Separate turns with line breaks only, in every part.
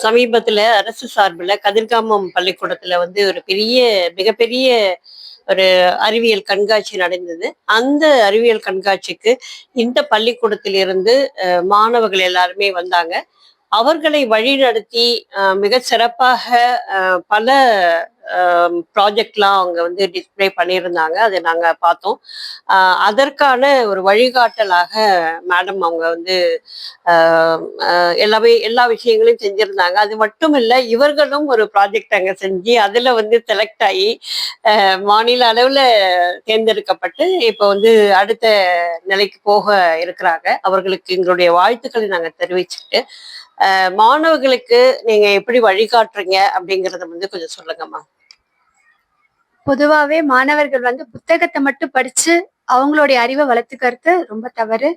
சமீபத்துல அரசு சார்புல கதிர்காமம் பள்ளிக்கூடத்துல வந்து ஒரு மிகப்பெரிய ஒரு அறிவியல் கண்காட்சி நடந்தது. அந்த அறிவியல் கண்காட்சிக்கு இந்த பள்ளிக்கூடத்திலிருந்து மாணவர்கள் எல்லாருமே வந்தாங்க. அவர்களை வழிநடத்தி மிக சிறப்பாக பல ப்ராஜெக்ட்லாம் அவங்க வந்து டிஸ்ப்ளே பண்ணியிருந்தாங்க. அதை நாங்க பார்த்தோம். அதற்கான ஒரு வழிகாட்டலாக மேடம் அவங்க வந்து எல்லா விஷயங்களையும் செஞ்சிருந்தாங்க. அது மட்டும் இல்ல, இவர்களும் ஒரு ப்ராஜெக்ட் அங்க செஞ்சு அதுல வந்து செலக்ட் ஆகி மாநில அளவுல தேர்ந்தெடுக்கப்பட்டு இப்போ வந்து அடுத்த நிலைக்கு போக இருக்கிறாங்க. அவர்களுக்கு எங்களுடைய வாழ்த்துக்களை நாங்க தெரிவிச்சுட்டு, மாணவர்களுக்கு நீங்க எப்படி வழிகாட்டுறீங்க அப்படிங்கறத வந்து கொஞ்சம் சொல்லுங்கம்மா.
பொதுவாவே மாணவர்கள் வந்து புத்தகத்தை மட்டும் படிச்சு அவங்களுடைய அறிவை வளர்த்துக்கிறது ரொம்ப தவறு.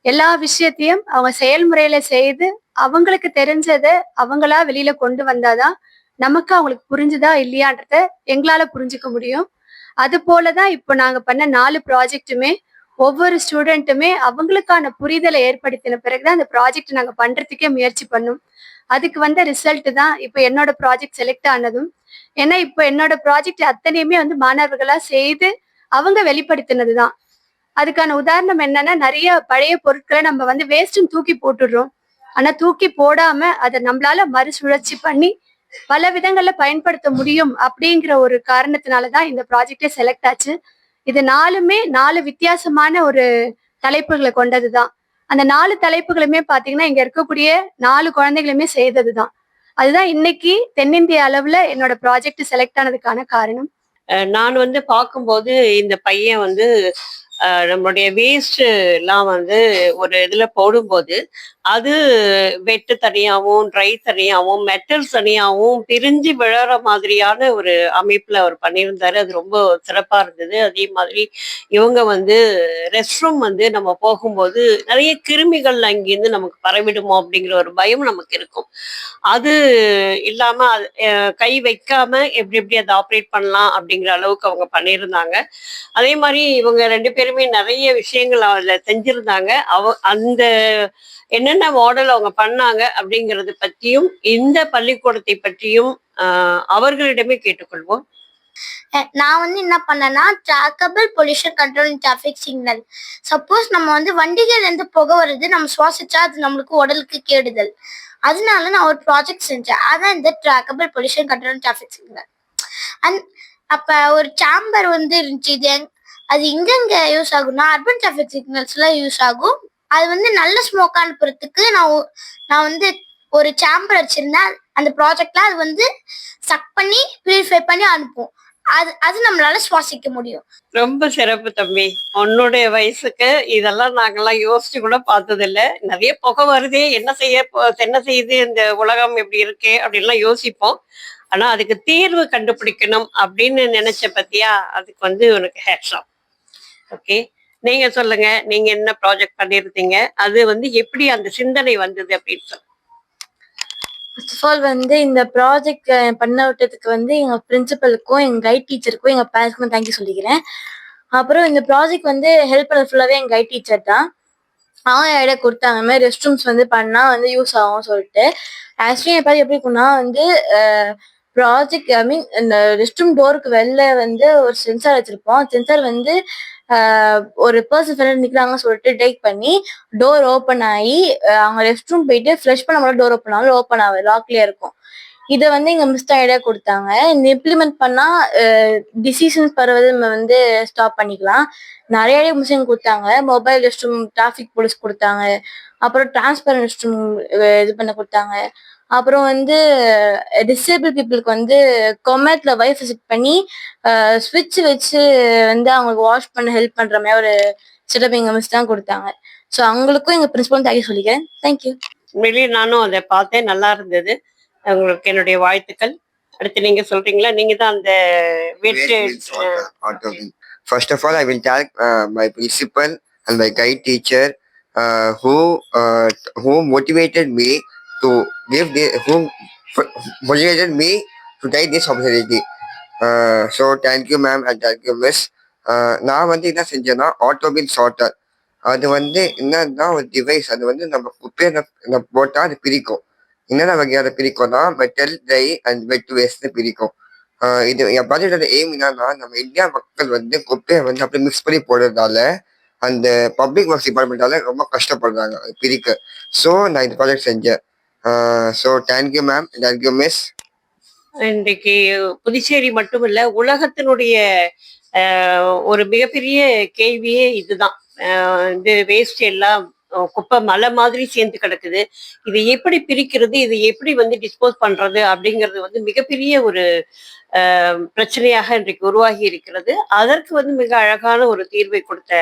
எல்லா விஷயத்தையும் அவங்க செயல்முறையில செய்து அவங்களுக்கு தெரிஞ்சத அவங்களா வெளியில கொண்டு வந்தாதான் நமக்கு அவங்களுக்கு புரிஞ்சுதா இல்லையான்றத எங்களால புரிஞ்சுக்க முடியும். அது போலதான் இப்போ நாங்க பண்ண 4 ப்ராஜெக்ட்டுமே ஒவ்வொரு ஸ்டூடெண்ட்டுமே அவங்களுக்கான புரிதலை ஏற்படுத்தின பிறகுதான் அந்த ப்ராஜெக்ட் நாங்க பண்றதுக்கே முயற்சி பண்ணோம். அதுக்கு வந்த ரிசல்ட் தான் இப்போ என்னோட ப்ராஜெக்ட் செலக்ட் ஆனதும். ஏன்னா இப்போ என்னோட ப்ராஜெக்ட் அத்தனையுமே வந்து மாணவர்களா செய்து அவங்க வெளிப்படுத்தினதுதான். அதுக்கான உதாரணம் என்னன்னா, நிறைய பழைய பொருட்களை நம்ம வந்து வேஸ்ட்ன்னு தூக்கி போட்டுடுறோம். ஆனா தூக்கி போடாம அதை நம்மளால மறுசுழற்சி பண்ணி பல விதங்கள்ல பயன்படுத்த முடியும் அப்படிங்கிற ஒரு காரணத்தினாலதான் இந்த ப்ராஜெக்டே செலக்ட் ஆச்சு. இது 4மே 4 வித்தியாசமான ஒரு தலைப்புகளை கொண்டதுதான். அந்த 4 தலைப்புகளுமே பாத்தீங்கன்னா இங்க இருக்கக்கூடிய 4 குழந்தைகளுமே செய்ததுதான். அதுதான் இன்னைக்கு தென்னிந்திய அளவுல என்னோட ப்ராஜெக்ட் செலக்ட் ஆனதுக்கான காரணம்.
நான் வந்து பார்க்கும்போது இந்த பையன் வந்து நம்மளுடைய வேஸ்ட் எல்லாம் வந்து ஒரு இதுல போடும்போது அது வெட்டு தனியாகவும் ட்ரை தனியாகவும் மெட்டல்ஸ் தனியாகவும் பிரிஞ்சு விழற மாதிரியான ஒரு அமைப்புல அவர் பண்ணியிருந்தாரு. அது ரொம்ப சிறப்பா இருந்தது. அதே மாதிரி இவங்க வந்து ரெஸ்ட் ரூம் வந்து நம்ம போகும்போது நிறைய கிருமிகள் அங்கிருந்து நமக்கு பரவிடுமோ அப்படிங்கிற ஒரு பயம் நமக்கு இருக்கும். அது இல்லாம கை வைக்காம எப்படி எப்படி அதை ஆப்ரேட் பண்ணலாம் அப்படிங்கிற அளவுக்கு அவங்க பண்ணியிருந்தாங்க. அதே மாதிரி இவங்க 2 பேருமே நிறைய விஷயங்கள் அதுல செஞ்சிருந்தாங்க. அந்த என்னென்ன மாடல் அவங்க பண்ணாங்க அப்படிங்கறது பற்றியும் இந்த பள்ளிக்கூடத்தை பற்றியும் அவர்களிடமே கேட்டுக்கொள்வோம்.
நான் வந்து என்ன பண்ணேன்னா, ட்ராக்கபிள் பொல்யூஷன் கண்ட்ரோல் இன் டிராஃபிக் சிக்னல். சப்போஸ் நம்ம வந்து வண்டிகள் இருந்து புகை வருது, நம்ம சுவாசிச்சா அது நம்மளுக்கு உடலுக்கு கேடுதல். அதனால நான் ஒரு ப்ராஜெக்ட் செஞ்சேன். அதான் இந்த ட்ராக்கபிள் பொல்யூஷன் கண்ட்ரோல் இன் டிராஃபிக் சிக்னல். அப்ப ஒரு சாம்பர் வந்து இருந்துச்சு. அது எங்கெங்க யூஸ் ஆகும்னா, அர்பன் டிராஃபிக் சிக்னல்ஸ்ல யூஸ் ஆகும். அது வந்து நல்ல ஸ்மோக் அனுப்புறதுக்கு நான் வந்து ஒரு சாம்பர் வச்சிருந்தேன். அந்த ப்ராஜெக்ட்ல அது வந்து சக் பண்ணி பியூரிஃபை பண்ணி அனுப்பும். அது நம்மளால சுவாசிக்க முடியும்.
ரொம்ப சிறப்பு தம்பி. உன்னுடைய வயசுக்கு இதெல்லாம் நாங்கெல்லாம் யோசிச்சு கூட பார்த்தது இல்ல. நிறைய புகை வருதே, என்ன செய்யுது இந்த உலகம் எப்படி இருக்கு அப்படின்லாம் யோசிப்போம். ஆனா அதுக்கு தீர்வு கண்டுபிடிக்கணும் அப்படின்னு நினைச்ச பத்தியா, அதுக்கு வந்து உனக்கு ஹேட்ஸ் ஆஃப். ஓகே, நீங்க சொல்லுங்க, நீங்க என்ன ப்ராஜெக்ட் பண்ணிருந்தீங்க, அது வந்து எப்படி அந்த சிந்தனை வந்தது அப்படின்னு சொல்லுங்க.
ஃபர்ஸ்ட் ஆஃப் ஆல் வந்து இந்த ப்ராஜெக்ட் பண்ண விட்டதுக்கு வந்து எங்க பிரின்சிபலுக்கும் எங்க கைட் டீச்சருக்கும் எங்க பேரண்ட்ஸ்க்கும் தேங்க்யூ சொல்லிக்கிறேன். அப்புறம் இந்த ப்ராஜெக்ட் வந்து ஹெல்ப் பண்ண ஃபுல்லாவே எங்க கைட் டீச்சர் தான். அவங்க ஐடியா கொடுத்தாங்க, இந்த மாதிரி ரெஸ்ட் ரூம்ஸ் வந்து பண்ணா வந்து யூஸ் ஆகும் சொல்லிட்டு. ஆக்சுவலி என் பேர் எப்படி இருக்குன்னா வந்து ப்ராஜெக்ட் ஐ மீன் இந்த ரெஸ்ட் ரூம் டோருக்கு வெளில வந்து ஒரு சென்சார் வச்சிருப்போம். சென்சார் வந்து ஒரு பர்சன் ஃப்ரெண்ட் நிக்கிறாங்கன்னு சொல்லிட்டு டேக் பண்ணி டோர் ஓப்பன் ஆகி அவங்க ரெஸ்ட் ரூம் போயிட்டு ஃப்ரெஷ் பண்ண மட்டும் டோர் ஓப்பன் ஆகும், ஓப்பன் ஆகுது, லாக்லயே இருக்கும். இதை வந்து எங்க மிஸ் தான் ஐடியா கொடுத்தாங்க. இந்த இம்ப்ளிமெண்ட் பண்ணா டிசிஷன்ஸ் பரவது வந்து ஸ்டாப் பண்ணிக்கலாம். நிறைய ஐடியா மிஸ் கொடுத்தாங்க. Mobile rest room traffic police கொடுத்தாங்க. அப்புறம் டிரான்ஸ்பரண்ட் ரெஸ்ட் ரூம் இது பண்ண கொடுத்தாங்க. அப்புறம் வந்து டிசேபிள் பீப்புளுக்கு வந்து கொமேட்ல வைஃபை செட் பண்ணி ஸ்விட்ச் வச்சு வந்து அவங்களுக்கு வாஷ் பண்ண ஹெல்ப் பண்ற மாதிரி ஒரு செட்டப் எங்க மிஸ் தான் கொடுத்தாங்க. ஸோ அவங்களுக்கும் எங்க பிரின்சிபலும் தேங்க்யூ சொல்லிக்கிறேன். தேங்க்யூ.
உண்மையிலேயே நானும் அதை பார்த்தேன், நல்லா இருந்தது. உங்களுக்கு என்னுடைய வாழ்த்துக்கள். அடுத்து நீங்க சொல்றீங்களா? நீங்க தான் அந்த
First of all, I will thank my principal and my guide teacher who motivated me to take this opportunity. So thank you ma'am and thank you miss. நான் வந்து என்ன செஞ்சேன்னா ஆட்டோபின் சார்ட்டர், அது வந்து என்னன்னா ஒரு டிவைஸ். அது வந்து நம்ம குப்பையை போட்டால் அது பிரிக்கும். என்னென்ன வகையான பிரிக்கும்னா மெட்டல், ட்ரை அண்ட் வெட் வேஸ்ட்னு பிரிக்கும். இது என் ப்ராஜெக்டோட எய்ம் என்னன்னா, நம்ம இந்தியா மக்கள் வந்து குப்பையை வந்து அப்படியே மிக்ஸ் பண்ணி போடுறதால அந்த பப்ளிக் ஒர்க்ஸ் டிபார்ட்மெண்டால ரொம்ப கஷ்டப்படுறாங்க அது பிரிக்க. ஸோ நான் இந்த ப்ராஜெக்ட் செஞ்சேன். So thank you ma'am, thank you miss.
இன்றைக்கு புதுச்சேரி மட்டுமில்ல, உலகத்தினுடைய ஒரு மிகப்பெரிய கேள்வியே இதுதான். இது வேஸ்ட் எல்லாம் குப்பை மலை மாதிரி சேர்ந்து கிடக்குது. இது எப்படி பிரிக்கிறது, இது எப்படி வந்து டிஸ்போஸ் பண்றது அப்படிங்கிறது வந்து மிகப்பெரிய ஒரு பிரச்சனையாக இன்றைக்கு உருவாகி இருக்கிறது. அதற்கு வந்து மிக அழகான ஒரு தீர்வை கொடுத்த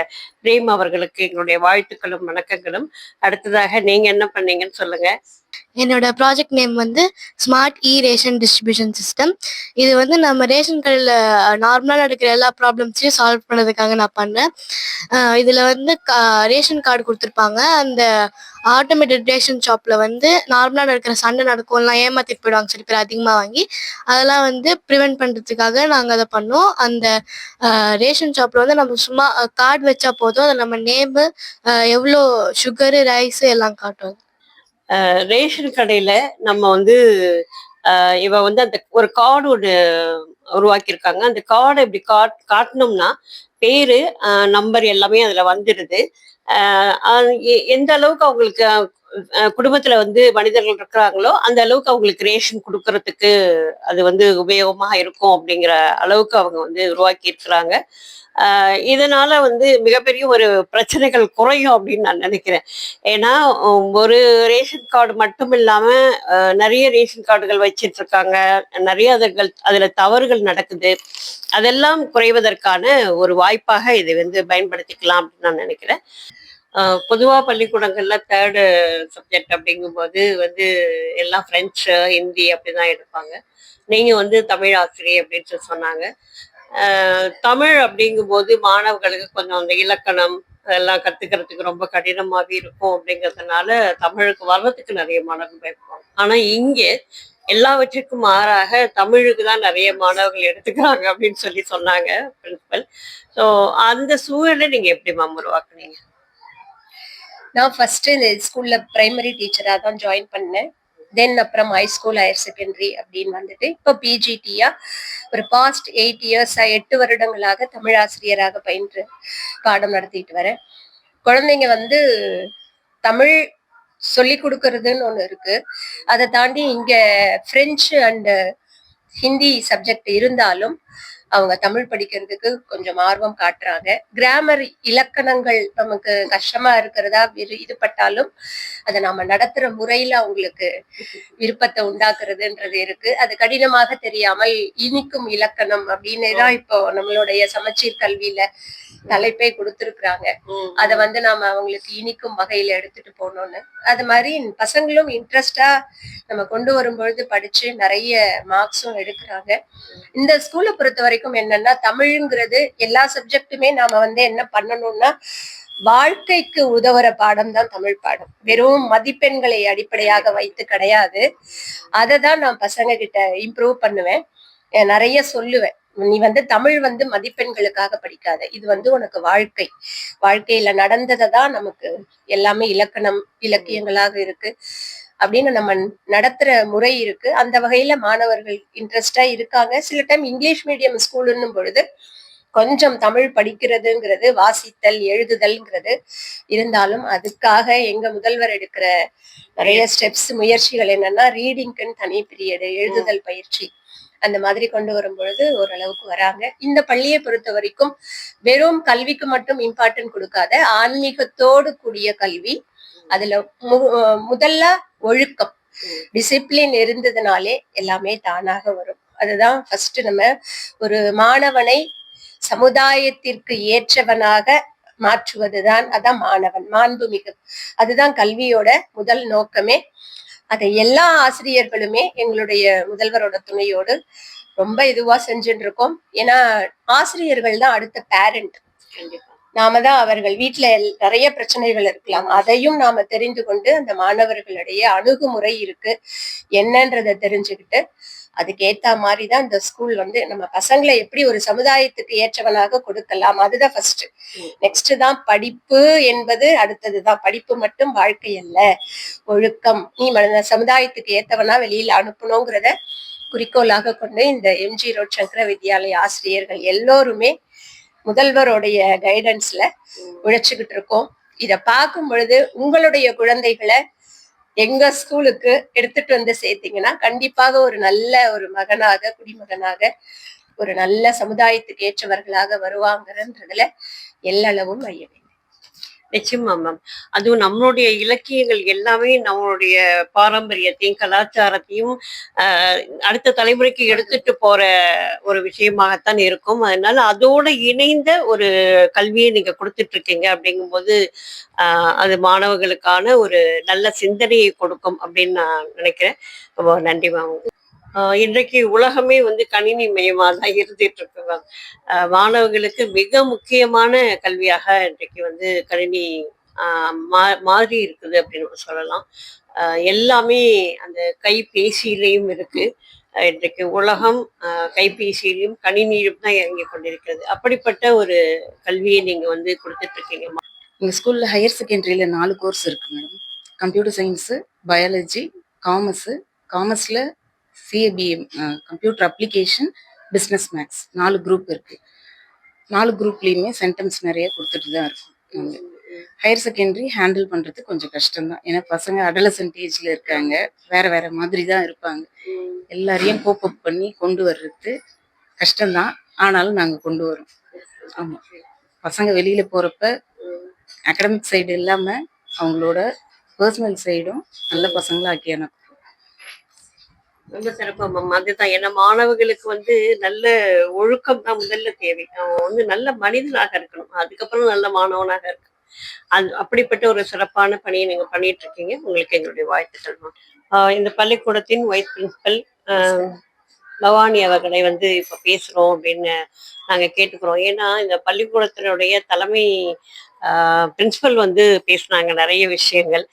பிரேம் அவர்களுக்கு எங்களுடைய வாழ்த்துக்களும் வணக்கங்களும். அடுத்ததாக நீங்க என்ன பண்ணீங்கன்னு சொல்லுங்க.
என்னோட ப்ராஜெக்ட் நேம் வந்து ஸ்மார்ட் ரேஷன் டிஸ்ட்ரிபியூஷன் சிஸ்டம். இது வந்து நம்ம ரேஷன் கடையில் நார்மலாக நடக்கிற எல்லா ப்ராப்ளம்ஸையும் சால்வ் பண்ணதுக்காக நான் பண்ணேன். இதில் வந்து ரேஷன் கார்டு கொடுத்துருப்பாங்க. அந்த ஆட்டோமேட்டட் ரேஷன் ஷாப்பில் வந்து நார்மலாக நடக்கிற சண்டை நடக்கும்லாம், ஏமாற்றிட்டு போயிடுவாங்க சில பேர் அதிகமாக வாங்கி. அதெல்லாம் வந்து ப்ரிவெண்ட் பண்ணுறதுக்காக நாங்கள் அதை பண்ணோம். அந்த ரேஷன் ஷாப்பில் வந்து நம்ம சும்மா கார்டு வச்சா போதும், அதில் நம்ம நேமு, எவ்வளோ சுகரு, ரைஸு எல்லாம் காட்டும்.
ரேஷன் கடையில நம்ம வந்து இவ வந்து அந்த ஒரு கார்டு ஒன்று உருவாக்கியிருக்காங்க. அந்த கார்டை இப்படி காட்டினோம்னா பேரு, நம்பர் எல்லாமே அதுல வந்துடுது. எந்த அளவுக்கு அவங்களுக்கு குடும்பத்துல வந்து மனிதர்கள் இருக்கிறாங்களோ அந்த அளவுக்கு அவங்களுக்கு ரேஷன் கொடுக்கறதுக்கு அது வந்து உபயோகமா இருக்கும் அப்படிங்கிற அளவுக்கு அவங்க வந்து உருவாக்கி இருக்கிறாங்க. இதனால வந்து மிகப்பெரிய ஒரு பிரச்சனைகள் குறையும் அப்படின்னு நான் நினைக்கிறேன். ஏன்னா ஒரு ரேஷன் கார்டு மட்டும் இல்லாம நிறைய ரேஷன் கார்டுகள் வச்சிட்டு இருக்காங்க. நிறைய அதுல தவறுகள் நடக்குது. அதெல்லாம் குறைவதற்கான ஒரு வாய்ப்பாக இதை வந்து பயன்படுத்திக்கலாம் அப்படின்னு நான் நினைக்கிறேன். பொதுவா பள்ளிக்கூடங்கள்ல தேர்டு சப்ஜெக்ட் அப்படிங்கும்போது வந்து எல்லாம் பிரெஞ்சு, ஹிந்தி அப்படிதான் எடுப்பாங்க. நீங்க வந்து தமிழ் ஆசிரியர் அப்படின்னு சொல்லி சொன்னாங்க. தமிழ் அப்படிங்கும்போது மாணவர்களுக்கு கொஞ்சம் அந்த இலக்கணம் அதெல்லாம் கத்துக்கிறதுக்கு ரொம்ப கடினமாவே இருக்கும் அப்படிங்கிறதுனால தமிழுக்கு வர்றதுக்கு நிறைய மாணவர்கள் பயப்படுவாங்க. ஆனா இங்கே எல்லாவற்றிற்கும் மாறாக தமிழுக்கு தான் நிறைய மாணவர்கள் எடுத்துக்கிறாங்க அப்படின்னு சொல்லி சொன்னாங்க பிரின்சிபல். ஸோ அந்த சூழலை நீங்க எப்படி மேம் உருவாக்குனீங்க?
நான் ஃபர்ஸ்ட் இந்த ஸ்கூல்ல பிரைமரி டீச்சரா தான் ஜாயின் பண்ணேன். தென் அப்புறம் ஹை ஸ்கூல், ஹையர் செகண்டரி அப்படின்னு வந்துட்டு இப்போ பிஜிடியா ஒரு பாஸ்ட் 8 இயர்ஸ் 8 வருடங்களாக தமிழ் ஆசிரியராக பயின்று பாடம் நடத்திட்டு வரேன். குழந்தைங்க வந்து தமிழ் சொல்லி கொடுக்கறதுன்னு ஒண்ணு இருக்கு. அதை தாண்டி இங்க பிரெஞ்சு அண்ட் ஹிந்தி சப்ஜெக்ட் இருந்தாலும் அவங்க தமிழ் படிக்கிறதுக்கு கொஞ்சம் ஆர்வம் காட்டுறாங்க. கிராமர், இலக்கணங்கள் நமக்கு கஷ்டமா இருக்கிறதா இதுபட்டாலும் அதை நாம நடத்துற முறையில அவங்களுக்கு விருப்பத்தை உண்டாக்குறதுன்றது இருக்கு. அது கடினமாக தெரியாமல் இனிக்கும் இலக்கணம் அப்படின்னு தான் இப்போ நம்மளுடைய சமச்சீர் கல்வியில தலைப்பே கொடுத்துருக்குறாங்க. அதை வந்து நாம அவங்களுக்கு இனிக்கும் வகையில எடுத்துட்டு போகணும்னு, அது மாதிரி பசங்களும் இன்ட்ரெஸ்டா நம்ம கொண்டு வரும்பொழுது படிச்சு நிறைய மார்க்ஸும் எடுக்கிறாங்க. இந்த ஸ்கூலை பொறுத்த வரைக்கும் என்னன்னா, தமிழ்ங்கிறது எல்லா சப்ஜெக்டுமே நாம வந்து என்ன பண்ணணும்னா வாழ்க்கைக்கு உதவுற பாடம் தான் தமிழ் பாடம். வெறும் மதிப்பெண்களை அடிப்படையாக வைத்து கிடையாது. அதை தான் நான் பசங்க கிட்ட இம்ப்ரூவ் பண்ணுவேன், நிறைய சொல்லுவேன். நீ வந்து தமிழ் வந்து மதிப்பெண்களுக்காக படிக்காத, இது வந்து உனக்கு வாழ்க்கையில நடந்ததை தான் நமக்கு எல்லாமே இலக்கணம், இலக்கியங்களாக இருக்கு அப்படின்னு நம்ம நடத்துற முறை இருக்கு. அந்த வகையில மாணவர்கள் இன்ட்ரெஸ்டா இருக்காங்க. சில டைம் இங்கிலீஷ் மீடியம் ஸ்கூலுன்னும் பொழுது கொஞ்சம் தமிழ் படிக்கிறதுங்கிறது, வாசித்தல் எழுதுதல்ங்கிறது இருந்தாலும் அதுக்காக எங்க முதல்வர் எடுக்கிற நிறைய ஸ்டெப்ஸ், முயற்சிகள் என்னன்னா ரீடிங்க்குன்னு தனி பீரியடு, எழுதுதல் பயிற்சி அந்த மாதிரி கொண்டு வரும் பொழுது ஓரளவுக்கு வராங்க. இந்த பள்ளியை பொறுத்த வரைக்கும் வெறும் கல்விக்கு மட்டும் இம்பார்ட்டன்ட் கொடுக்காத ஆன்மீகத்தோடு கூடிய கல்வி, அதுல முதல்ல ஒழுக்கம், டிசிப்ளின் இருந்ததுனாலே எல்லாமே தானாக வரும். அதுதான் ஃபர்ஸ்ட். நம்ம ஒரு மாணவனை சமுதாயத்திற்கு ஏற்றவனாக மாற்றுவதுதான் அதான் மாணவன் மாண்புமிகு. அதுதான் கல்வியோட முதல் நோக்கமே. அதை எல்லா ஆசிரியர்களுமே எங்களுடைய முதல்வரோட துணையோடு ரொம்ப இதுவா செஞ்சுட்டு இருக்கோம். ஏன்னா ஆசிரியர்கள் தான் அடுத்த பேரண்ட். நாம தான் அவர்கள் வீட்டுல நிறைய பிரச்சனைகள் இருக்கலாம், அதையும் நாம தெரிந்து கொண்டு அந்த மாணவர்களுடைய அணுகுமுறை இருக்கு என்னன்றதை தெரிஞ்சுக்கிட்டு அதுக்கு ஏத்த மாதிரிதான் இந்த ஸ்கூல் வந்து நம்ம பசங்களை எப்படி ஒரு சமுதாயத்துக்கு ஏற்றவனாக கொடுக்கலாம், அதுதான் ஃபர்ஸ்ட். நெக்ஸ்ட் தான் படிப்பு என்பது அடுத்ததுதான். படிப்பு மட்டும் வாழ்க்கை அல்ல, ஒழுக்கம். நீ சமுதாயத்துக்கு ஏத்தவனா வெளியில அனுப்பணுங்கிறத குறிக்கோளாக கொண்டு இந்த எம்ஜி ரோட் சங்கர வித்யாலய ஆசிரியர்கள் எல்லோருமே முதல்வருடைய கைடன்ஸ்ல உழைச்சுக்கிட்டு இருக்கோம். இத பார்க்கும் பொழுது உங்களுடைய குழந்தைகளை எங்க ஸ்கூலுக்கு எடுத்துட்டு வந்து சேர்த்தீங்கன்னா கண்டிப்பாக ஒரு நல்ல ஒரு மகனாக, குடிமகனாக, ஒரு நல்ல சமுதாயத்துக்கு ஏற்றவர்களாக வருவாங்கன்றதுல எல்லளவும் ஐயமே.
நிச்சயமா மேம். அதுவும் நம்மளுடைய இலக்கியங்கள் எல்லாமே நம்மளுடைய பாரம்பரியத்தையும் கலாச்சாரத்தையும் அடுத்த தலைமுறைக்கு எடுத்துட்டு போற ஒரு விஷயமாகத்தான் இருக்கும். அதனால அதோட இணைந்த ஒரு கல்வியை நீங்க கொடுத்துட்டு இருக்கீங்க அப்படிங்கும்போது அது மாணவர்களுக்கான ஒரு நல்ல சிந்தனையை கொடுக்கும் அப்படின்னு நான் நினைக்கிறேன். ரொம்ப நன்றி மேம். இன்றைக்கு உலகமே வந்து கணினி மயமா தான் இருந்துட்டு இருக்கு மேம். மாணவர்களுக்கு மிக முக்கியமான கல்வியாக இன்றைக்கு வந்து கணினி மாறி இருக்குது அப்படின்னு சொல்லலாம். எல்லாமே அந்த கைபேசியிலையும் இருக்கு. இன்றைக்கு உலகம் கைபேசியிலையும் கணினியிலும் தான் இறங்கி கொண்டிருக்கிறது. அப்படிப்பட்ட ஒரு கல்வியை நீங்க வந்து கொடுத்துட்டு இருக்கீங்க.
எங்கள் ஸ்கூலில் ஹையர் செகண்டரியில் 4 கோர்ஸ் இருக்குது மேடம். கம்ப்யூட்டர் சயின்ஸு, பயாலஜி, காமர்ஸில் CABA, computer application, business maths 4 group இருக்குது. 4 குரூப்லேயுமே சென்டென்ஸ் நிறைய கொடுத்துட்டு தான் இருக்கும். நாங்கள் ஹையர் செகண்டரி ஹேண்டில் பண்ணுறது கொஞ்சம் கஷ்டம்தான். ஏன்னா பசங்க அடலசன்ட் ஏஜில் இருக்காங்க, வேறு மாதிரி தான் இருப்பாங்க. எல்லாரையும் கோப்பப் பண்ணி கொண்டு வர்றது கஷ்டம்தான். ஆனாலும் நாங்கள் கொண்டு வரோம். ஆமாம், பசங்க வெளியில் போகிறப்ப அகடமிக் சைடு இல்லாமல் அவங்களோட பர்சனல் சைடும் நல்ல பசங்களாக ஆக்கி அனுப்பும்.
ரொம்ப சிறப்பா மேம். அதுதான், ஏன்னா மாணவர்களுக்கு வந்து நல்ல ஒழுக்கம் தான் முதல்ல தேவை. அவன் வந்து நல்ல மனிதனாக இருக்கணும், அதுக்கப்புறம் நல்ல மாணவனாக இருக்கணும். அப்படிப்பட்ட ஒரு சிறப்பான பணியை நீங்க பண்ணிட்டு இருக்கீங்க. உங்களுக்கு எங்களுடைய வாழ்த்துக்கள் மேம். இந்த பள்ளிக்கூடத்தின் வைஸ் பிரின்சிபல் பவானி அவர்களை வந்து இப்ப பேசுறோம் அப்படின்னு நாங்க கேட்டுக்கிறோம். ஏன்னா இந்த பள்ளிக்கூடத்தினுடைய தலைமை பிரின்சிபல் வந்து பேசினாங்க நிறைய விஷயங்கள்.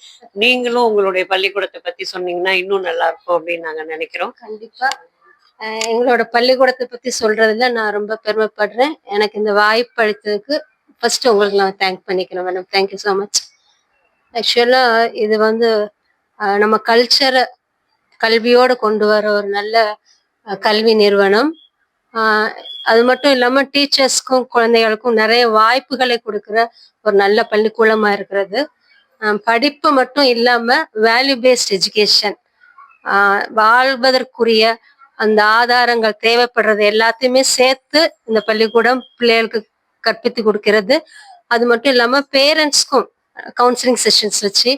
நீங்களும் உங்களுடைய பள்ளிக்கூடத்தை பத்தி சொன்னீங்கன்னா இன்னும் நல்லா இருக்கும் அப்படின்னு நாங்க நினைக்கிறோம்.
கண்டிப்பா. எங்களோட பள்ளிக்கூடத்தை பத்தி சொல்றதுல நான் ரொம்ப பெருமைப்படுறேன். எனக்கு இந்த வாய்ப்பு அளித்ததுக்கு ஃபர்ஸ்ட் உங்களுக்கு நான் தேங்க் பண்ணிக்கிறேன் மேடம். Thank you so much. ஆக்சுவலா இது வந்து நம்ம கல்ச்சரை கல்வியோடு கொண்டு வர ஒரு நல்ல கல்வி நிறுவனம். அது மட்டும் இல்லாம டீச்சர்ஸ்க்கும் குழந்தைகளுக்கும் நிறைய வாய்ப்புகளை கொடுக்குற ஒரு நல்ல பள்ளிக்கூடமா இருக்கிறது. படிப்பு மட்டும் இல்லாம வேல்யூ பேஸ்ட் எஜுகேஷன், வாழ்வதற்குரிய அந்த ஆதாரங்கள் தேவைப்படுறது எல்லாத்தையுமே சேர்த்து இந்த பள்ளிக்கூடம் பிள்ளைகளுக்கு கற்பித்து கொடுக்கிறது. அது மட்டும் இல்லாம பேரண்ட்ஸ்க்கும் கவுன்சிலிங் செஷன்ஸ் வச்சு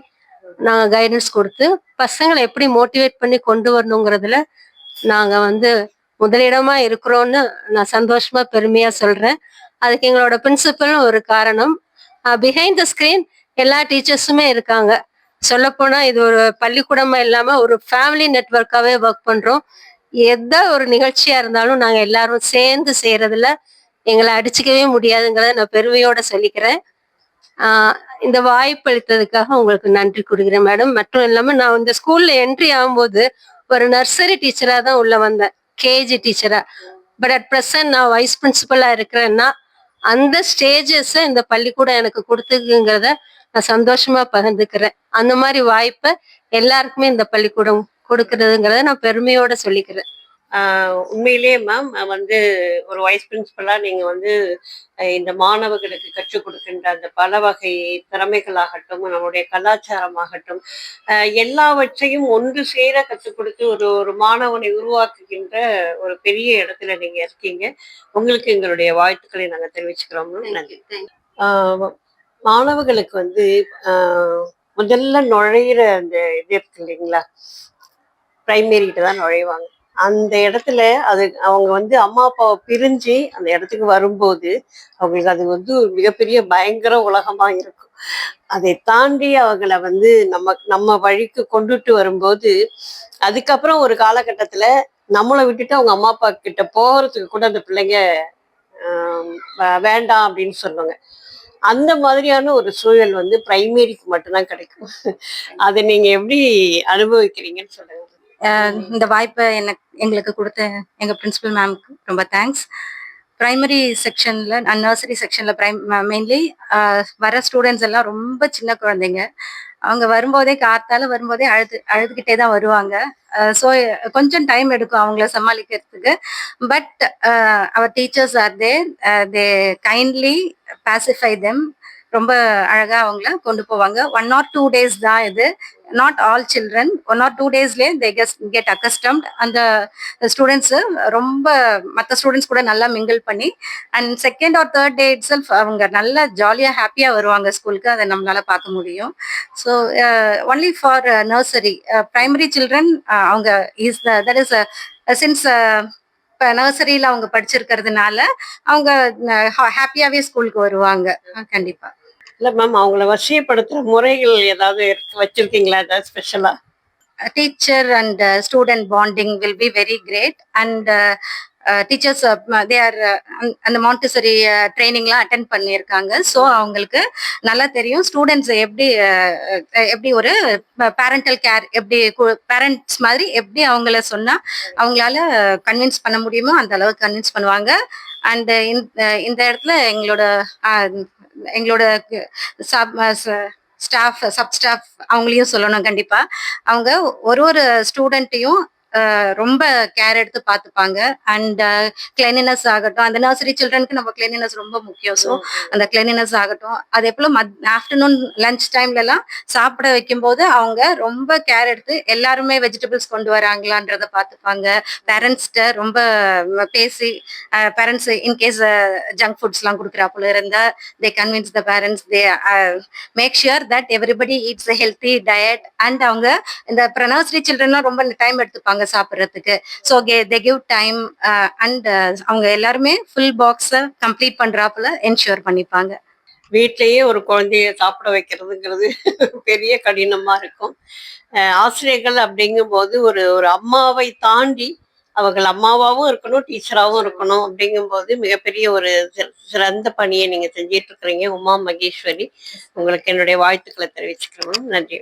நாங்கள் கைடன்ஸ் கொடுத்து பசங்களை எப்படி மோட்டிவேட் பண்ணி கொண்டு வரணுங்கிறதுல நாங்க வந்து முதலிடமா இருக்கிறோம்னு நான் சந்தோஷமா பெருமையா சொல்றேன். அதுக்கு எங்களோட பிரின்சிபலும் ஒரு காரணம். பிஹைண்ட் த ஸ்கிரீன் எல்லா டீச்சர்ஸுமே இருக்காங்க. சொல்லப்போனா இது ஒரு பள்ளிக்கூடமா இல்லாம ஒரு ஃபேமிலி நெட்வொர்க்காவே ஒர்க் பண்றோம். எந்த ஒரு நிகழ்ச்சியா இருந்தாலும் நாங்க எல்லாரும் சேர்ந்து செய்யறதுல எங்களை அடிச்சுக்கவே முடியாதுங்கிறத நான் பெருமையோட சொல்லிக்கிறேன். இந்த வாய்ப்பு அளித்ததுக்காக உங்களுக்கு நன்றி கொடுக்குறேன் மேடம். மட்டும் இல்லாம நான் இந்த ஸ்கூல்ல என்ட்ரி ஆகும்போது ஒரு நர்சரி டீச்சரா தான் உள்ள வந்தேன், கேஜி டீச்சரா. பட் அட் ப்ரெசன்ட் நான் வைஸ் பிரின்சிபலா இருக்கிறேன்னா அந்த ஸ்டேஜஸ் இந்த பள்ளிக்கூடம் எனக்கு கொடுத்துக்குங்கிறத நான் சந்தோஷமா பகிர்ந்துக்கிறேன். அந்த மாதிரி வாய்ப்பை எல்லாருக்குமே இந்த பள்ளிக்கூடம் கொடுக்கறதுங்கிறத நான் பெருமையோட சொல்லிக்கிறேன்.
உண்மையிலேயே மேம் வந்து ஒரு வைஸ் பிரின்சிபலா நீங்க வந்து இந்த மாணவர்களுக்கு கற்றுக் கொடுக்கின்ற அந்த பல வகை திறமைகளாகட்டும், நம்முடைய கலாச்சாரமாகட்டும், எல்லாவற்றையும் ஒன்று சேர கற்றுக் கொடுத்து ஒரு மாணவனை உருவாக்குகின்ற ஒரு பெரிய இடத்துல நீங்க இருக்கீங்க. உங்களுக்கு எங்களுடைய வாழ்த்துக்களை நாங்க தெரிவிச்சுக்கிறோம். நன்றி. மாணவர்களுக்கு வந்து முதல்ல நுழையிற அந்த இது இருக்கு இல்லைங்களா, பிரைமரிகிட்ட தான் நுழைவாங்க. அந்த இடத்துல அது அவங்க வந்து அம்மா அப்பாவை பிரிஞ்சு அந்த இடத்துக்கு வரும்போது அவங்களுக்கு அது வந்து ஒரு மிகப்பெரிய பயங்கர உலகமா இருக்கும். அதை தாண்டி அவங்கள வந்து நம்ம வழிக்கு கொண்டுட்டு வரும்போது அதுக்கப்புறம் ஒரு காலகட்டத்துல நம்மளை விட்டுட்டு அவங்க அம்மா அப்பா கிட்ட போகிறதுக்கு கூட அந்த பிள்ளைங்க வேண்டாம் அப்படின்னு சொல்லுவாங்க. அந்த மாதிரியான ஒரு சூழல் வந்து பிரைமரிக்கு மட்டும்தான் கிடைக்கும். அதை நீங்க எப்படி அனுபவிக்கிறீங்கன்னு சொல்லுங்க.
இந்த வாய்ப்பை எங்களுக்கு கொடுத்த எங்க பிரின்சிபல் மேம்க்கு ரொம்ப தேங்க்ஸ். பிரைமரி செக்ஷன்ல அண்ட் நர்சரி செக்ஷன்ல மெயின்லி வர ஸ்டூடெண்ட்ஸ் எல்லாம் ரொம்ப சின்ன குழந்தைங்க. அவங்க வரும்போதே வரும்போதே அழுதுகிட்டே தான் வருவாங்க. ஸோ கொஞ்சம் டைம் எடுக்கும் அவங்கள சமாளிக்கிறதுக்கு. But our teachers are they kindly pacify them. ரொம்ப அழகா அவங்கள கொண்டு போவாங்க. 1 or 2 days தான் இது. நாட் ஆல் சில்ட்ரன் 1 or 2 daysலயே தே கெட் அக்கஸ்டம்ட். அந்த ஸ்டூடெண்ட்ஸ் ரொம்ப மற்ற ஸ்டூடெண்ட்ஸ் கூட நல்லா மிங்கிள் பண்ணி and second or third day itself அவங்க நல்லா ஜாலியாக ஹாப்பியாக வருவாங்க ஸ்கூலுக்கு. அதை நம்மளால பார்க்க முடியும். So only for nursery primary children அவங்க தட் இஸ் சின்ஸ் இப்போ நர்சரியில் அவங்க படிச்சிருக்கிறதுனால அவங்க ஹாப்பியாகவே ஸ்கூலுக்கு வருவாங்க. கண்டிப்பாக.
இல்ல மேம், அவங்கள வசியப்படுத்துற முறைகள் ஏதாவது வச்சிருக்கீங்களா, ஏதாவது ஸ்பெஷலா?
Teacher and student bonding will be very great, and teachers they are அந்த மாண்டசரி ட்ரைனிங்லாம் அட்டென்ட் பண்ணியிருக்காங்க. ஸோ அவங்களுக்கு நல்லா தெரியும் ஸ்டூடெண்ட்ஸ் எப்படி ஒரு பேரண்டல் கேர் எப்படி பேரண்ட்ஸ் மாதிரி எப்படி அவங்கள சொன்னா அவங்களால கன்வின்ஸ் பண்ண முடியுமோ அந்த அளவுக்கு கன்வின்ஸ் பண்ணுவாங்க. அண்ட் இந்த இடத்துல எங்களோட ஸ்டாஃப் சப் ஸ்டாஃப் அவங்களையும் சொல்லணும். கண்டிப்பா அவங்க ஒரு ஸ்டூடெண்ட்டையும் ரொம்ப கேர் எடுத்து பார்த்துப்பாங்க. அண்ட் கிளீனினஸ் ஆகட்டும், அந்த நர்சரி சில்ட்ரனுக்கு நம்ம கிளீனினஸ் ரொம்ப முக்கியம். ஸோ அந்த கிளீனினஸ் ஆகட்டும், அதே போல ஆஃப்டர்நூன் லஞ்ச் டைம்லலாம் சாப்பிட வைக்கும்போது அவங்க ரொம்ப கேர் எடுத்து எல்லாருமே வெஜிடபிள்ஸ் கொண்டு வராங்களான்றத பார்த்துப்பாங்க. பேரண்ட்ஸ்கிட்ட ரொம்ப பேசி பேரண்ட்ஸ் இன்கேஸ் ஜங்க் ஃபுட்ஸ்லாம் கொடுக்குறாப்புல இருந்தா they convince the parents, they make sure that everybody eats a healthy diet. And அவங்க இந்த நர்சரி சில்ட்ரன்லாம் ரொம்ப டைம் எடுத்துப்பாங்க சாப்பிட்றதுக்கு. So they give time and அவங்க எல்லாருமே ஃபுல் பாக்ஸை கம்ப்ளீட் பண்றாப்புல என்ஷூர் பண்ணிப்பாங்க.
வீட்லயே ஒரு குழந்தைய சாப்பிட வைக்கிறதுங்கிறது பெரிய கடினமா இருக்கும். ஆசிரியர்கள் அப்படிங்கும்போது ஒரு ஒரு அம்மாவை தாண்டி அவர்கள் அம்மாவாகவும் இருக்கணும், டீச்சராகவும் இருக்கணும். அப்படிங்கும்போது மிகப்பெரிய ஒரு சிறந்த பணியை நீங்க செஞ்சிட்டு இருக்கிறீங்க. உமா மகேஸ்வரி, உங்களுக்கு என்னுடைய வாழ்த்துக்களை தெரிவிச்சுக்கிறோம். நன்றி.